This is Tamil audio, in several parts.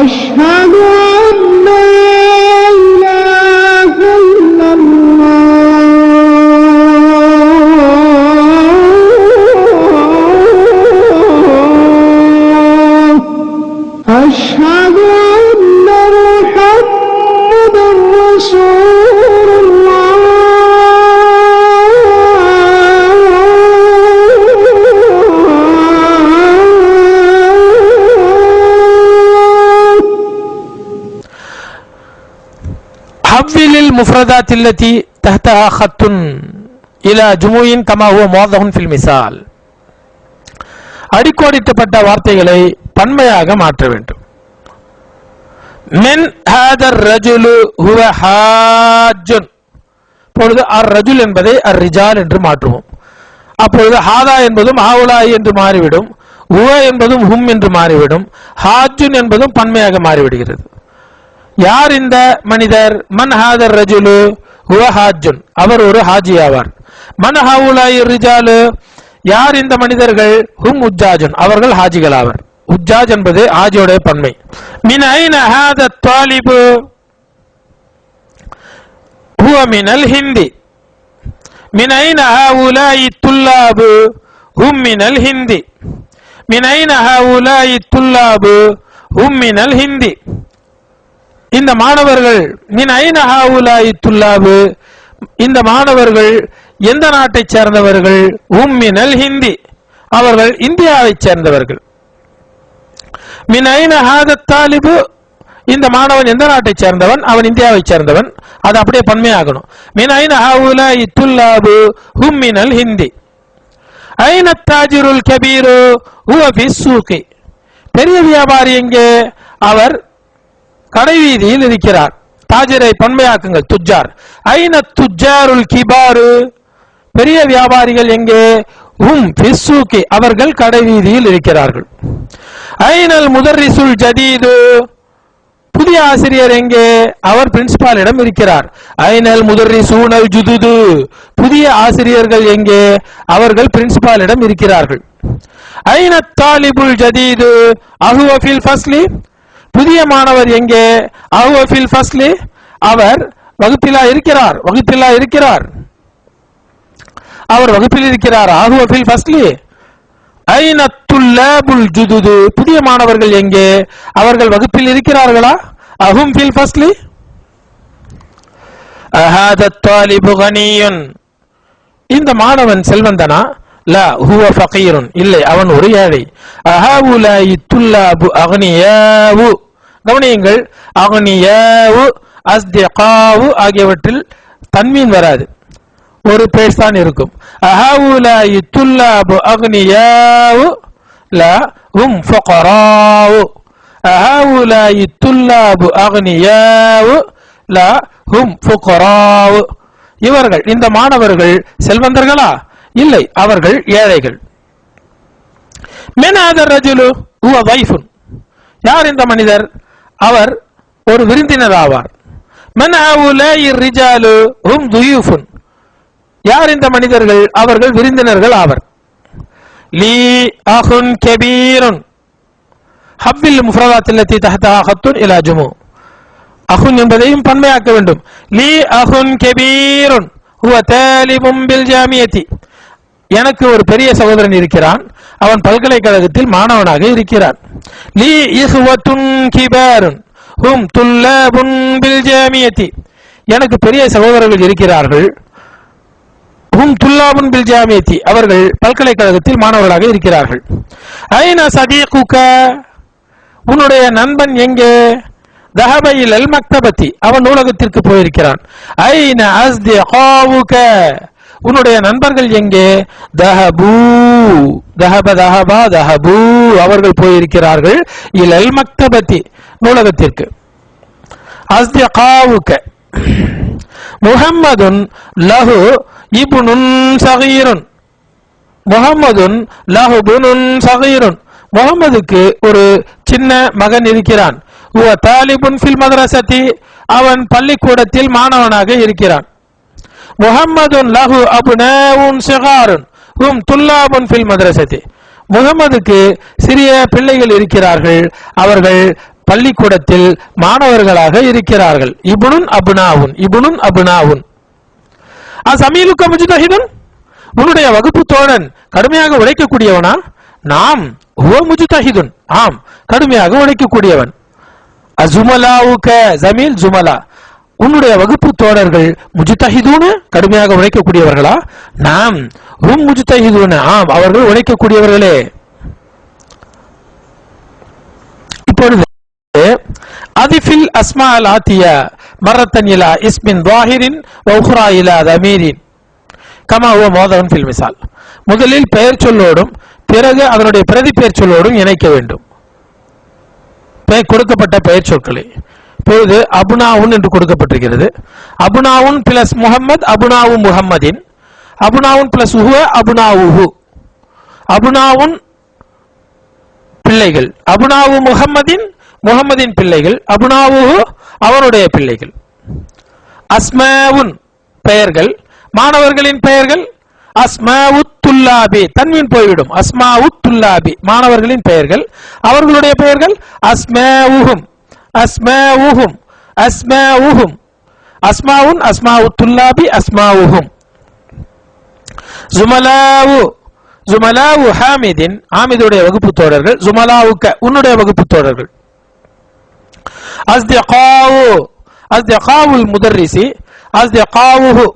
أشهد أن لا إله إلا الله أشهد أن محمدا رسول الله حول المفردات التي تحتها خط إلى جموع كما هو موضح في المثال. அடிக்கோடிட்டப்பட்ட வார்த்தைகளை பன்மையாக மாற்ற வேண்டும். மின் ஹாதர் ரஜுலு ஹுவ ஹாஜ்ஜுன். பொழுது அர் ரஜுல் என்பதை அர் ரிஜால் என்று மாற்றுவோம். அப்பொழுது ஹாதா என்பதும் ஹவுலாய் என்று மாறிவிடும், ஹுவ என்பதும் ஹும் என்று மாறிவிடும், ஹாஜ்ஜுன் என்பதும் பன்மையாக மாறிவிடுகிறது. யார் இந்த மனிதர்? மன் ஹாதர் ரஜுலு ஹுவ ஹாஜ்ஜுன், அவர் ஒரு ஹாஜி ஆவார். மன் ஹவுலாய் ரிஜாலு, யார் இந்த மனிதர்கள்? ஹும் உஜ்ஜாஜுன், அவர்கள் ஹாஜிகள் ஆவர். உஜ்ஜாஜ் என்பது ஹாஜியோட பன்மை. மின் ஐன ஹாதா தாலிபு ஹுவ மினல் ஹிந்தி. மின் ஐன ஹவுலாய் துல்லாபு ஹும் மினல் ஹிந்தி. மின் ஐன ஹவுலாய் துல்லாபு ஹும் மினல் ஹிந்தி. இந்த மாணவர்கள் மின் ஐன ஹவுலாய் துல்லாபு, இந்த மாணவர்கள் எந்த நாட்டை சேர்ந்தவர்கள்? ஹும் மினல் ஹிந்தி, அவர்கள் இந்தியாவை சேர்ந்தவர்கள். மின் ஐன ஹாதா தாலிபு, இந்த மாணவன் எந்த நாட்டை சேர்ந்தவன்? அவன் இந்தியாவை சேர்ந்தவன். அது அப்படியே பன்மையாகணும். மின் ஐன ஹவுலாய் துல்லாபு ஹும் மினல் ஹிந்தி. ஐன தாஜிருல் கபீரு ஹுவ ஃபி ஸூகி, பெரிய வியாபாரி எங்கே? அவர் கடை வீதியில் இருக்கிறார். தாஜிரை பன்மையாக்குங்கள், துஜார். ஐன துஜாருல் கிபாரு, பெரிய வியாபாரிகள் எங்கே? ஹும் ஃபி ஸூகி, அவர்கள் கடை வீதியில் இருக்கிறார்கள். ஐனல் முதர்ரிசுல் ஜதீது, புதிய ஆசிரியர் எங்கே? அவர் பிரின்சிபாலிடம் இருக்கிறார். ஐனல் முதர்ரிசூனல் ஜுதுது, புதிய ஆசிரியர்கள் எங்கே? அவர்கள் பிரின்சிபாலிடம் இருக்கிறார்கள். ஐன தாலிபுல் ஜதீது அஹுவ ஃபில் ஃபஸ்லி, புதிய மாணவர் எங்கே? அஹுவ ஃபில் ஃபஸ்லி, அவர் வகுப்பிலா இருக்கிறார். வகுப்பிலா இருக்கிறார், அவர் வகுப்பில் இருக்கிறார். அஹுவ ஃபில் ஃபஸ்லி. ஐன துல்லாபுல் ஜுதுது, புதிய மாணவர்கள் எங்கே? அவர்கள் வகுப்பில் இருக்கிறார்களா? அஹும் ஃபில் ஃபஸ்லி. அஹாதா தாலிபு கனியுன், இந்த மாணவன் செல்வந்தனா? லா ஹுவ ஃபகீருன், இல்லை அவன் ஒரு ஏழை. அஹவுலாய் துல்லாபு அக்னியாவு, கவனியுங்கள், அக்னியாவு அஸ்திகாவு ஆகியவற்றில் தன்மீன் வராது, ஒரு பேஸ் தான் இருக்கும். அஹவுலாய் துல்லாபு அக்னியாவு லா ஹும் ஃபகராவு. அஹவுலாய் துல்லாபு அக்னியாவு லா ஹும் ஃபுகராவு, இவர்கள் இந்த மாணவர்கள் செல்வந்தர்களா? இல்லை, அவர்கள் ஏழைகள். மின் ஹாதர் ரஜுலு ஹுவ தைஃபுன், யார் இந்த மனிதர்? அவர் ஒரு விருந்தினர் ஆவார். மின் ஹவுலாய் ரிஜாலு ஹும் துயூஃபுன், யார் இந்த மனிதர்கள்? அவர்கள் விருந்தினர்கள் ஆவர். லீ அஹுன் கபீருன், ஹவ்வில் முஃப்ரதாத் அல்லதி தஹதஹா ஹத்துன் இலா ஜுமு, அஹுன் என்பதையும் பன்மையாக்க வேண்டும். லீ அஹுன் கபீருன் ஹுவ தாலிபும் பில் ஜாமியத்தி, எனக்கு ஒரு பெரிய சகோதரன் இருக்கிறான், அவன் பல்கலைக்கழகத்தில் மாணவனாக இருக்கிறான். லீ இஹ்வத்துன் கிபாருன் ஹும் துல்லாபுன் பில் ஜாமியத்தி, எனக்கு பெரிய சகோதரர்கள் இருக்கிறார்கள். ஹும் துல்லாபுன் பில் ஜாமியத்தி, அவர்கள் பல்கலைக்கழகத்தில் மாணவர்களாக இருக்கிறார்கள். ஐன சதீகுக, உன்னுடைய நண்பன் எங்கே? தஹப இலல் மக்தபத்தி, அவன் நூலகத்திற்கு போயிருக்கிறான். ஐன அஸ்திகாவுக, உன்னுடைய நண்பர்கள் எங்கே? தஹபு, தஹப தஹபா தஹபு, அவர்கள் போயிருக்கிறார்கள். இலல் மக்தபத்தி, நூலகத்திற்கு. அஸ்திகாவுக. முஹம்மதுன் லஹு இப்னுன் சகீருன், முஹம்மதுன் லஹு இப்னுன் சகீருன், முஹம்மதுக்கு ஒரு சின்ன மகன் இருக்கிறான். ஹுவ தாலிபுன் ஃபில் மதரசதி, அவன் பள்ளிக்கூடத்தில் மாணவனாக இருக்கிறான். முஹம்மதுன் லஹு அப்னாஉன் சிகாருன் ஹும் துல்லாபுன் ஃபில் மதரசதி, முஹம்மதுக்கு சிறிய பிள்ளைகள் இருக்கிறார்கள், அவர்கள் பள்ளிக்கூடத்தில் மாணவர்களாக இருக்கிறார்கள். இப்னுன் அப்னாவுன், இப்னுன் அப்னாவுன். அஸமீலுக முஜ்தஹிதுன், உன்னுடைய வகுப்பு தோழன் கடுமையாக உழைக்கக்கூடியவனா? நாம் ஹுவ முஜ்தஹிதுன், ஆம் கடுமையாக உழைக்கக்கூடியவன். அஸுமலாவுக, ஜமீல் ஜுமலா, உன்னுடைய வகுப்பு தோழர்கள் முஜ்தஹிதுன, கடுமையாக உழைக்கக்கூடியவர்களா? நாம் ஹும் முஜ்தஹிதுன, ஆம் அவர்கள் உழைக்கக்கூடியவர்களே. இப்பொழுது அதிஃபில் அஸ்மா அல் ஆத்தியா மரத்தன் இலா இஸ்மின் ظاهிரின் வ உக்ரா இலா தமீரின் கமா ஹுவ மௌதுஉன் ஃபில் மிசால். முதலில் பெயர் சொல்லோடும் பிறகு அதனுடைய பிரதி பெயர் சொல்லோடும் இணைக்க வேண்டும் கொடுக்கப்பட்ட பெயர் சொற்களை. இப்பொழுது அபுனாவுன் என்று கொடுக்கப்பட்டிருக்கிறது. அபுனாவுன் பிளஸ் முஹம்மத், அபுனாவு முஹம்மதின், அபுனாவுன் பிளஸ் ஹுவ, அபுனாவுஹு. அபுனாவுன் பிள்ளைகள், அபுனாவு முஹம்மதின், முஹம்மதின் பிள்ளைகள், அபுனாவுஹு அவருடைய பிள்ளைகள். அஸ்மாவுன் பெயர்கள், மாணவர்களின் பெயர்கள். அஸ்மாவுத் துல்லாபி, தன்வீன் போய்விடும். அஸ்மாவுத் துல்லாபி மாணவர்களின் பெயர்கள், அவர்களுடைய பெயர்கள். அஸ்மாவுஹும், அஸ்மாவுஹும், அஸ்மாவுஹும். அஸ்மாவுன், அஸ்மாவுத் துல்லாபி, அஸ்மாவுஹும். ஜுமலாவு, ஜுமலாவு ஹாமிதின், ஹாமிதுடைய வகுப்பு தோழர்கள். ஜுமலாவுக்க, உன்னுடைய வகுப்பு தோழர்கள். அஸ்திகாவு, அஸ்திகாவுல் முதர்ரிசி, அஸ்திகாவுஹு,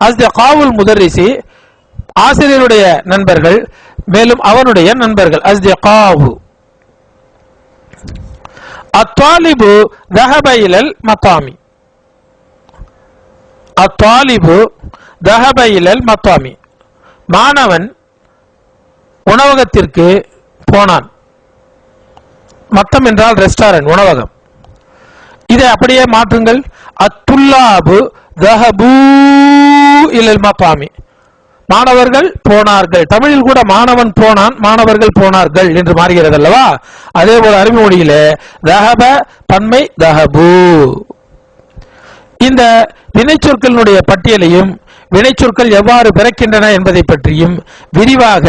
அஸ்திகாவுல் முதர்ரிசி ஆசிரியருடைய நண்பர்கள், மேலும் அவனுடைய நண்பர்கள். அஸ்திகாவு. அத்தாலிபு தஹப இலல் மத்தாமி, அத்தாலிபு தஹப இலல் மத்தாமி, மாணவன் உணவகத்திற்கு போனான். மத்தம் என்றால் ரெஸ்டாரண்ட், உணவகம். இதை அப்படியே மாற்றுங்கள். அத்துல்லாபு தஹபூ இலல் மத்தாமி, மாணவர்கள் போனார்கள். தமிழில் கூட மாணவன் போனான், மாணவர்கள் போனார்கள் என்று மாறுகிறது அல்லவா? அதே போல அரபி மொழியில தஹப பன்மை தஹபூ. இந்த வினைச்சொற்களுடைய பட்டியலையும் வினைச்சொற்கள் எவ்வாறு பிறக்கின்றன என்பதை பற்றியும் விரிவாக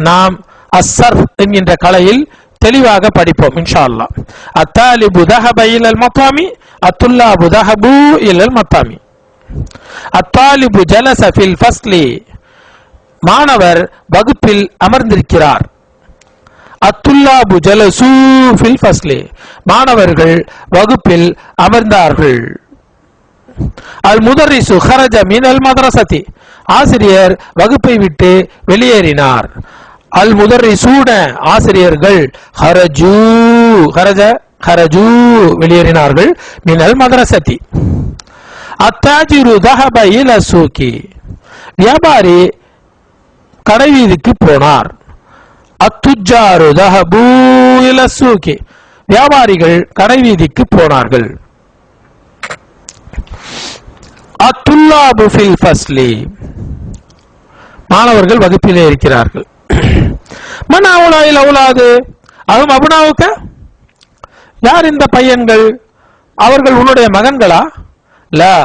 நாம் அஸ்ஸர் என்கின்ற கலையில் தெளிவாக படிப்போம் இன்ஷா அல்லாஹ். அத்தாலிபு தஹப இலல் மத்தாமி, அத்துல்லாபு தஹபூ இலல் மத்தாமி. அத்தாலிபு ஜலஸ ஃபில் ஃபஸ்லி, மாணவர் வகுப்பில் அமர்ந்திருக்கிறார். அத்துல்லாபு ஜலசூ ஃபில் ஃபஸ்லி, மாணவர்கள் வகுப்பில் அமர்ந்தார்கள். அல் முதர்ரிசு ஹரஜ மினல் மதரசதி, ஆசிரியர் வகுப்பை விட்டு வெளியேறினார். அல் முதர்ரிசூன, ஆசிரியர்கள். ஹரஜூ, ஹரஜ ஹரஜூ வெளியேறினார்கள். மினல் மதரசதி. அத்தாஜிரு தஹப இல சூகி, வியாபாரி கடைவீதிக்கு போனார். அத்துஜாரு தஹபூ இல சூகி, வியாபாரிகள் கடைவீதிக்கு போனார்கள். அத்துல்லாபு ஃபில் ஃபஸ்லி, மாணவர்கள் வகுப்பிலே இருக்கிறார்கள். மன் அவுலாயில் அவுலாது, அதுவும் அபுனாவுக்க, யார் இந்த பையன்கள்? அவர்கள் உன்னுடைய மகன்களா? லா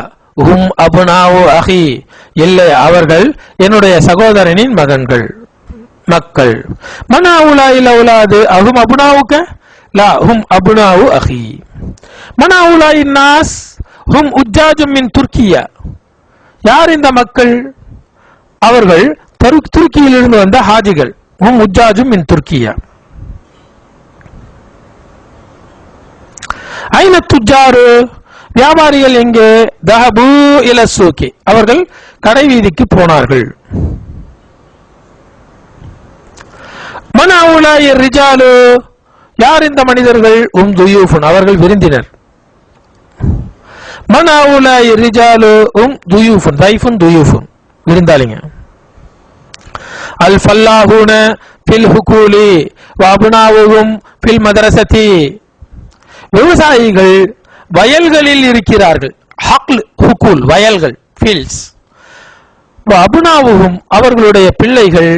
ஹும் அபுனாவு அஹி, இல்லை அவர்கள் என்னுடைய சகோதரனின் மகன்கள், மக்கள். மன் அவுலாயில் அவுலாது, அதுவும் அபுனாவுக்க, லா ஹும் அபுனாவு அஹி. மன் அவுலாயின் நாஸ், ஹும் உஜ்ஜாஜும் மின் துர்க்கியா, யார் இந்த மக்கள்? அவர்கள் துருக்கியிலிருந்து வந்த ஹாஜிகள். ஹும் உஜ்ஜாஜும் மின் துர்க்கியா. ஐன துஜாரு, வியாபாரிகள் எங்கே? தஹபூ இல சூகி, அவர்கள் கடைவீதிக்கு போனார்கள். மன் அவுலாய் ரிஜாலு, யார் இந்த மனிதர்கள்? உம் துயூஃபுன், அவர்கள் விருந்தினர். மன் அவுலாய் ரிஜாலு உம் துயூஃபுன், தைஃபுன் துயூஃபுன், விருந்தாளிங்க. அல் ஃபல்லாஹூன ஃபில் ஹுகூலி வ அப்னாவுஹும் ஃபில் மதரசதி, விவசாயிகள் வயல்களில் இருக்கிறார்கள். ஹக்ல் ஹுகூல், வயல்கள், ஃபீல்ட்ஸ். வ அப்னாவுஹும், அவர்களுடைய பிள்ளைகள்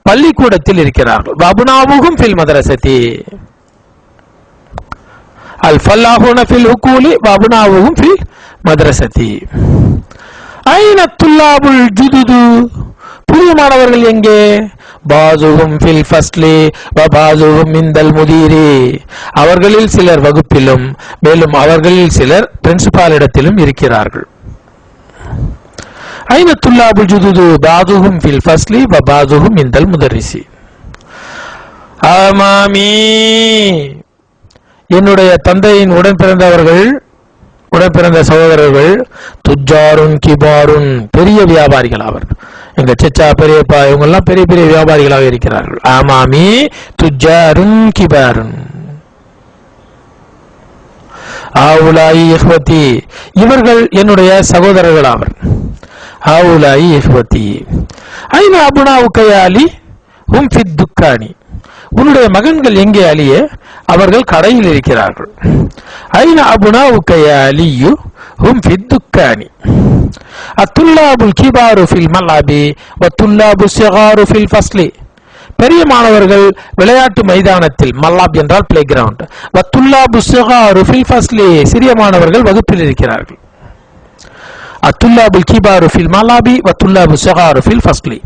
பள்ளிக்கூடத்தில் இருக்கிறார்கள். வ அப்னாவுஹும் ஃபில் மதரசதி. அல் ஃபல்லாஹூன ஃபில் ஹுகூலி வ அப்னாவுஹும் ஃபில் மதரசதி. ஐன துல்லாபுல் ஜுதுது, புதிய மாணவர்கள் எங்கே? பாதுஹும் ஃபில் ஃபஸ்லி வ பாதுஹும் இந்தல் முதீரி. அவர்களில் சிலர் வகுப்பிலும் மேலும் அவர்களில் சிலர் பிரின்சிபாலிடத்திலும் இருக்கிறார்கள். ஐன துல்லாபுல் ஜுதுது பாதுஹும் ஃபில் ஃபஸ்லி வ பாதுஹும் இந்தல் முதரிசி. ஆமாமி, என்னுடைய தந்தையின் உடன் பிறந்த சகோதரர்கள் துஜாருன் கிபாருன், பெரிய வியாபாரிகள். அவர் எங்க செச்சா பெரியப்பா இவங்க எல்லாம் பெரிய பெரிய வியாபாரிகளாக இருக்கிறார்கள். ஆமாமி துஜாருன் கிபாருன். ஆவுலாயி இஹ்வதி, இவர்கள் என்னுடைய சகோதரர்கள் ஆவர். ஆவுலாயி இஹ்வதி. ஐன அபுனாவுக யா அலி ஹும் ஃபித் துக்கானி, உன்னுடைய மகன்கள் எங்கே அலியே, அவர்கள் கடையில் இருக்கிறார்கள். ஐன அபுனாவுக யா அலியு ஹும் ஃபித் துக்கானி. அத்துல்லாபுல் கிபாரு ஃபில் மல்அபி வ துல்லாபு ஸிகாரு ஃபில் ஃபஸ்லி. பெரிய மாணவர்கள் விளையாட்டு மைதானத்தில், மல்லாப் என்றால் பிளே கிரவுண்ட், வ துல்லாபு ஸிகாரு ஃபில் ஃபஸ்லி, சிறிய மாணவர்கள் வகுப்பில் இருக்கிறார்கள். அத்துல்லாபுல் கிபாரு ஃபில் மல்அபி வ துல்லாபு ஸிகாரு ஃபில் ஃபஸ்லி.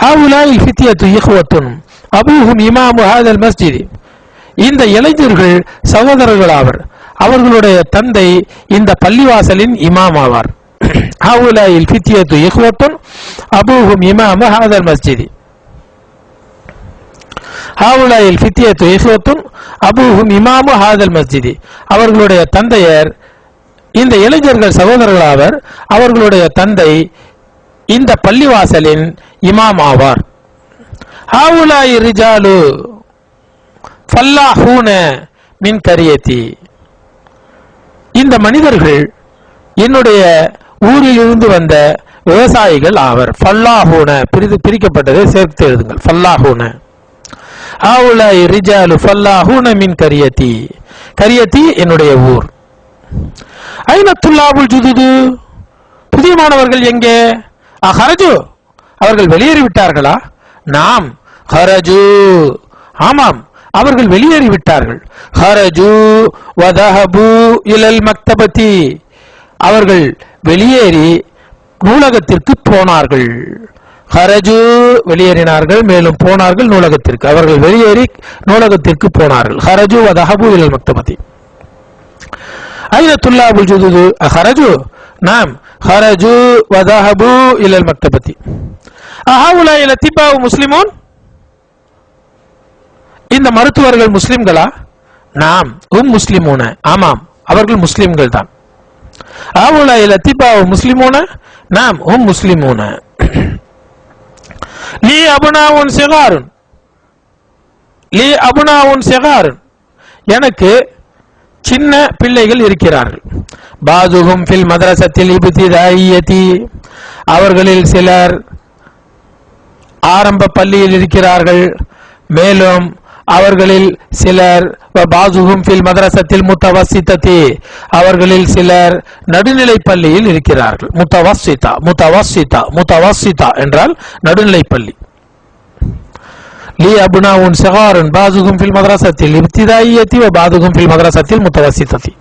ஹாவுலாயில் ஃபித்யத்து இஹ்வத்துன் அபூஹும் இமாமு ஹாதல் மஸ்ஜித். இந்த இளைஞர்கள் சகோதரர்கள் ஆவர், அவர்களுடைய தந்தை இந்த பள்ளிவாசலின் இமாம் ஆவார். ஹாவுலாயில் ஃபித்யத்து இஹ்வத்துன் அபூஹும் இமாமு ஹாதல் மஸ்ஜித். ஹாவுலாயில் ஃபித்யத்து இஹ்வத்துன் அபூஹும் இமாமு ஹாதல் மஸ்ஜித். அவர்களுடைய தந்தையர், இந்த இளைஞர்கள் சகோதரர்கள் ஆவர், அவர்களுடைய தந்தை இந்த பள்ளிவாசலின் இமாம் ஆவார். ஹாவுலாய் ரிஜாலு ஃபல்லாஹூன மின் கரியதி. இந்த மனிதர்கள் என்னுடைய ஊரிலிருந்து வந்த விவசாயிகள் ஆவர். ஃபல்லாஹூன பிரிக்கப்பட்டதை சேர்த்து எழுதுங்கள். ஃபல்லாஹூன. ஹாவுலாய் ரிஜாலு ஃபல்லாஹூன மின் கரியதி. கரியதி என்னுடைய ஊர். ஐன துல்லாபுல் ஜுதுது, புதிய மாணவர்கள் எங்கே? ஹரஜு, அவர்கள் வெளியேறிவிட்டார்களா? நாம் ஹரஜு, ஆமாம் அவர்கள் வெளியேறிவிட்டார்கள். ஹரஜு வதஹபு இலல் மக்தபதி, அவர்கள் வெளியேறி நூலகத்திற்கு போனார்கள். ஹரஜு வெளியேறினார்கள், மேலும் போனார்கள் நூலகத்திற்கு. அவர்கள் வெளியேறி நூலகத்திற்கு போனார்கள். ஹரஜு வதஹபு இலல் மக்தபதி. ஐன துல்லாபுல் ஜுதுது ஹரஜு, நாம் ஹரஜு வதஹபு இலல் மக்தபதி. அஹவுலாய் லத்திபாவு முஸ்லிமூன், இந்த மருத்துவர்கள் முஸ்லிம்களா? நாம் முஸ்லிமூன, ஆமாம் அவர்கள் முஸ்லிம்கள் தான். அஹவுலாய் லத்திபாவு முஸ்லிமூன, நாம் முஸ்லிமூன. லீ அபுனாவுன் சிகாருன், லீ அபுனாவுன் சிகாருன், எனக்கு சின்ன பிள்ளைகள் இருக்கிறார்கள். பாதுஹும் ஃபில் மதரசத்தில் இப்திதாயியதி, அவர்களில் சிலர் ஆரம்ப பள்ளியில் இருக்கிறார்கள், மேலும் அவர்களில் சிலர் பாதுஹும் ஃபில் மதரசத்தில் முத்தவஸ்ஸிததி, அவர்களில் சிலர் நடுநிலை பள்ளியில் இருக்கிறார்கள். முத்தவஸ்ஸிதா முத்தவஸ்ஸிதா முத்தவஸ்ஸிதா என்றால் நடுநிலை பள்ளி. லி அபுனாவுன் ஸிகாருன் பாதுஹும் ஃபில் மதரசத்தில் இப்திதாயியதி வ பாதுஹும் ஃபில் மதரசத்தில் முத்தவஸ்ஸிததி.